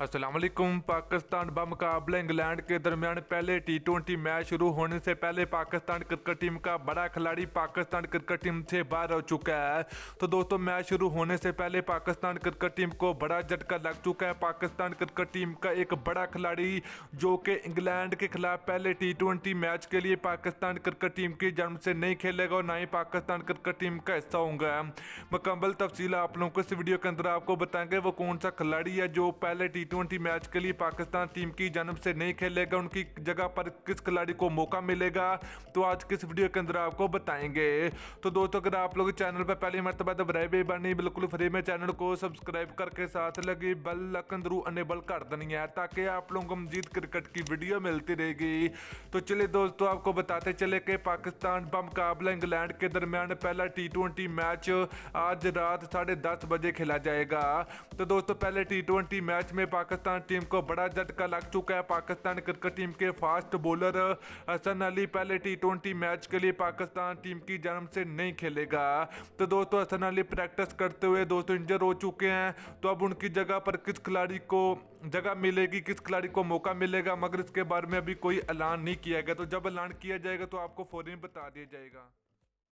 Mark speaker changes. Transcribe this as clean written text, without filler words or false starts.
Speaker 1: अस्सलाम वालेकुम। पाकिस्तान व मुकाबला इंग्लैंड के दरमियान पहले टी20 मैच शुरू होने से पहले पाकिस्तान क्रिकेट टीम का बड़ा खिलाड़ी पाकिस्तान क्रिकेट टीम से बाहर हो चुका है। तो दोस्तों, मैच शुरू होने से पहले पाकिस्तान क्रिकेट टीम को बड़ा झटका लग चुका है। पाकिस्तान क्रिकेट टीम का एक बड़ा खिलाड़ी जो कि इंग्लैंड के खिलाफ पहले टी20 मैच के लिए पाकिस्तान क्रिकेट टीम की जन्म से नहीं खेलेगा और ना ही पाकिस्तान क्रिकेट टीम का हिस्सा होगा। मुकम्मल तफसील आप लोगों को इस वीडियो के अंदर आपको बताएंगे वो कौन सा खिलाड़ी है जो पहले टी20 मैच के लिए पाकिस्तान टीम की जन्म से नहीं खेलेगा, उनकी जगह पर किस खिलाड़ी को मौका मिलेगा, तो आज किस वीडियो के अंदर आपको बताएंगे। तो दोस्तों, अगर आप लोग चैनल पर पहली मरतबा दबाए बनी बिल्कुल फ्री में चैनल को सब्सक्राइब करके साथ लगी बेल आइकन जरूर अनेबल कर देनी है ताकि आप लोगों को मजीद क्रिकेट की वीडियो मिलती रहेगी। तो चलिए दोस्तों, आपको बताते चले कि पाकिस्तान व मुकाबला इंग्लैंड के दरमियान पहला टी20 मैच आज रात 10:30 बजे खेला जाएगा। तो दोस्तों, पहले टी20 मैच में पाकिस्तान टीम को बड़ा झटका लग चुका है। पाकिस्तान क्रिकेट टीम के फास्ट बॉलर हसन अली पहले टी20 मैच के लिए पाकिस्तान टीम की जन्म से नहीं खेलेगा। तो दोस्तों, हसन अली प्रैक्टिस करते हुए दोस्तों इंजर हो चुके हैं। तो अब उनकी जगह पर किस खिलाड़ी को जगह मिलेगी, किस खिलाड़ी को मौका मिलेगा, मगर इसके बारे में अभी कोई ऐलान नहीं किया गया। तो जब ऐलान किया जाएगा तो आपको फौरन बता दिया जाएगा।